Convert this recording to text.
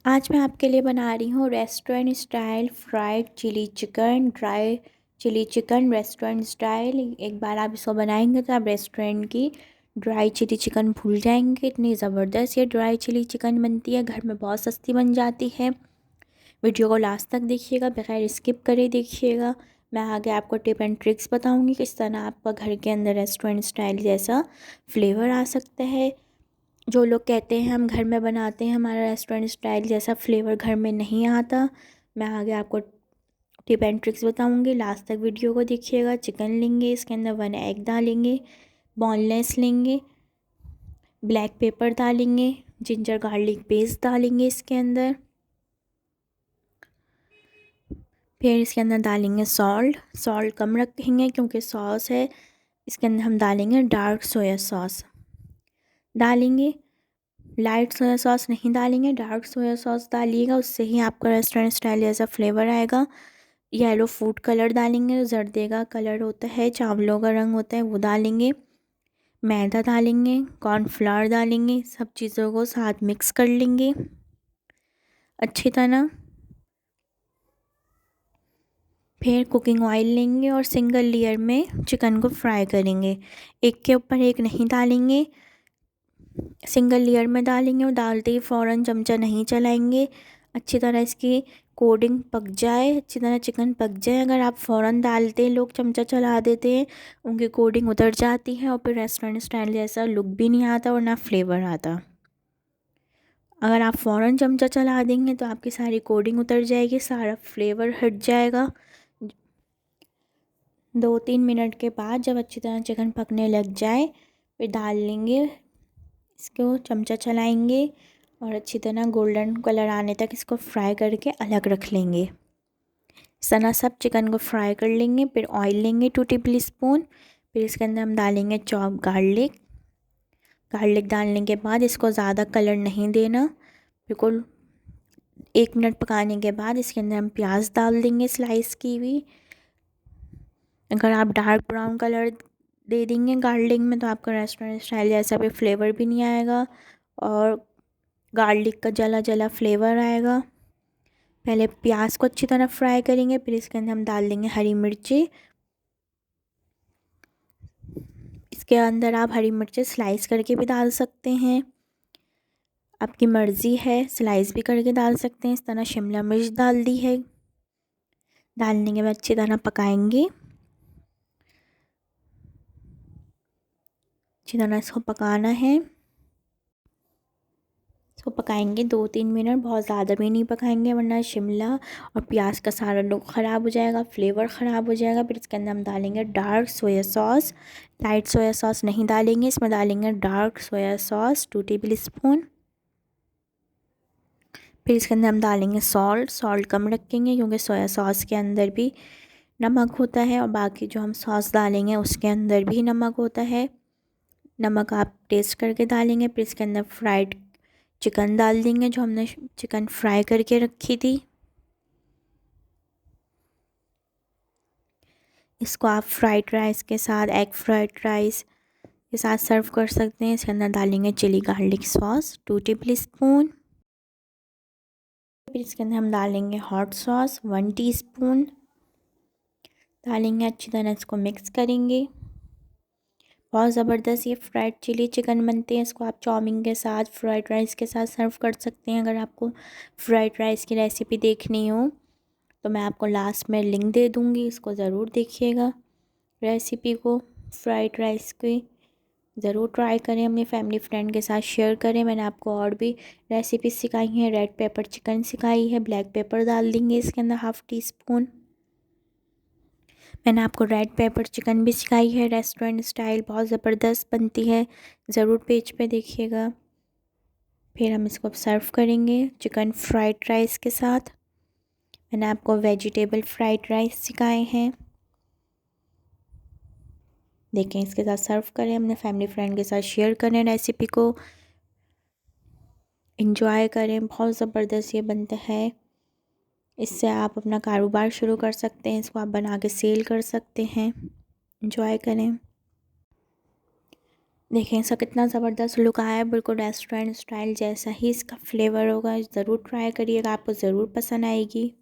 आज मैं आपके लिए बना रही हूँ restaurant style fried chilli chicken, dry chilli chicken restaurant style. एक बार आप इसको बनाएंगे तो आप रेस्टोरेंट की ड्राई चिली चिकन भूल जाएंगे। इतनी ज़बरदस्त ये ड्राई चिली चिकन बनती है, घर में बहुत सस्ती बन जाती है। वीडियो को लास्ट तक देखिएगा, बगैर स्किप करे देखिएगा। मैं आगे आपको टिप एंड ट्रिक्स बताऊँगी किस तरह आपका घर के अंदर रेस्टोरेंट स्टाइल जैसा फ्लेवर आ सकता है। जो लोग कहते हैं हम घर में बनाते हैं, हमारा रेस्टोरेंट स्टाइल जैसा फ्लेवर घर में नहीं आता, मैं आगे आपको टिप एंड ट्रिक्स बताऊंगी। लास्ट तक वीडियो को देखिएगा। चिकन लेंगे, इसके अंदर 1 एग डालेंगे, बोनलेस लेंगे, ब्लैक पेपर डालेंगे, जिंजर गार्लिक पेस्ट डालेंगे इसके अंदर। फिर इसके अंदर डालेंगे सॉल्ट कम रखेंगे क्योंकि सॉस है। इसके अंदर हम डालेंगे डार्क सोया सॉस डालेंगे। लाइट सोया सॉस नहीं डालेंगे, डार्क सोया सॉस डालिएगा, उससे ही आपका रेस्टोरेंट स्टाइल जैसा फ्लेवर आएगा। येलो फूड कलर डालेंगे, जर्दे का कलर होता है, चावलों का रंग होता है, वो डालेंगे। मैदा डालेंगे, कॉर्नफ्लावर डालेंगे, सब चीज़ों को साथ मिक्स कर लेंगे अच्छी तरह। फिर कुकिंग ऑयल लेंगे और सिंगल लेयर में चिकन को फ्राई करेंगे, एक के ऊपर एक नहीं डालेंगे, सिंगल लेयर में डालेंगे और डालते ही फ़ौरन चमचा नहीं चलाएंगे। अच्छी तरह इसकी कोटिंग पक जाए, अच्छी तरह चिकन पक जाए। अगर आप फ़ौरन डालते हैं, लोग चमचा चला देते हैं, उनकी कोटिंग उतर जाती है और फिर रेस्टोरेंट स्टाइल जैसा लुक भी नहीं आता और ना फ्लेवर आता। अगर आप फ़ौरन चमचा चला देंगे तो आपकी सारी कोटिंग उतर जाएगी, सारा फ्लेवर हट जाएगा। 2-3 मिनट के बाद जब अच्छी तरह चिकन पकने लग जाए, फिर डाल लेंगे, इसको चमचा चलाएंगे और अच्छी तरह गोल्डन कलर आने तक इसको फ्राई करके अलग रख लेंगे। इस तरह सब चिकन को फ्राई कर लेंगे। फिर ऑयल लेंगे 2 टेबल स्पून। फिर इसके अंदर हम डालेंगे चॉप गार्लिक डालने के बाद इसको ज़्यादा कलर नहीं देना, बिल्कुल 1 मिनट पकाने के बाद इसके अंदर हम प्याज डाल देंगे स्लाइस की हुई। अगर आप डार्क ब्राउन कलर दे देंगे गार्लिक में तो आपका रेस्टोरेंट स्टाइल जैसा भी फ्लेवर भी नहीं आएगा और गार्लिक का जला जला फ्लेवर आएगा। पहले प्याज को अच्छी तरह फ्राई करेंगे, फिर इसके अंदर हम डाल देंगे हरी मिर्ची। इसके अंदर आप हरी मिर्ची स्लाइस करके भी डाल सकते हैं, आपकी मर्ज़ी है, स्लाइस भी करके डाल सकते हैं। इस तरह शिमला मिर्च डाल दी है, डालने के बाद अच्छी तरह पकाएंगे। अच्छी तरह इसको पकाना है, इसको पकाएंगे 2-3 मिनट, बहुत ज़्यादा भी नहीं पकाएंगे वरना शिमला और प्याज का सारा लुक ख़राब हो जाएगा, फ्लेवर ख़राब हो जाएगा। फिर इसके अंदर हम डालेंगे dark soya sauce, light soya sauce नहीं डालेंगे, इसमें डालेंगे dark soya sauce 2 tablespoon. फिर इसके अंदर हम डालेंगे सॉल्ट कम रखेंगे क्योंकि सोया सॉस के अंदर भी नमक होता है और बाकी जो हम सॉस डालेंगे उसके अंदर भी नमक होता है। नमक आप टेस्ट करके डालेंगे। फिर इसके अंदर फ्राइड चिकन डाल देंगे, जो हमने चिकन फ्राई करके रखी थी। इसको आप फ्राइड राइस के साथ, एग फ्राइड राइस के साथ सर्व कर सकते हैं। इसके अंदर डालेंगे chilli garlic sauce 2 tablespoon. फिर इसके अंदर हम डालेंगे हॉट सॉस 1 टीस्पून डालेंगे, अच्छी तरह इसको मिक्स करेंगे। बहुत ज़बरदस्त ये फ्राइड चिली चिकन बनते हैं, इसको आप चाउमीन के साथ, फ्राइड राइस के साथ सर्व कर सकते हैं। अगर आपको फ्राइड राइस की रेसिपी देखनी हो तो मैं आपको लास्ट में लिंक दे दूँगी, इसको ज़रूर देखिएगा रेसिपी को। फ्राइड राइस की ज़रूर ट्राई करें, अपनी फैमिली फ्रेंड के साथ शेयर करें। मैंने आपको और भी रेसिपी सिखाई हैं, रेड पेपर चिकन सिखाई है, ब्लैक पेपर डाल देंगे इसके अंदर ½ टीस्पून। मैंने आपको रेड पेपर चिकन भी सिखाई है रेस्टोरेंट स्टाइल, बहुत ज़बरदस्त बनती है, ज़रूर पेज पे देखिएगा। फिर हम इसको सर्व करेंगे चिकन फ्राइड राइस के साथ। मैंने आपको वेजिटेबल फ्राइड राइस सिखाए हैं, देखें इसके साथ सर्व करें, अपने फैमिली फ्रेंड के साथ शेयर करें, रेसिपी को एंजॉय करें। बहुत ज़बरदस्त ये बनता है, इससे आप अपना कारोबार शुरू कर सकते हैं, इसको आप बना के सेल कर सकते हैं। एंजॉय करें। देखें इसका कितना ज़बरदस्त लुक आया है, बिल्कुल रेस्टोरेंट स्टाइल जैसा ही इसका फ्लेवर होगा। ज़रूर ट्राई करिएगा, आपको ज़रूर पसंद आएगी।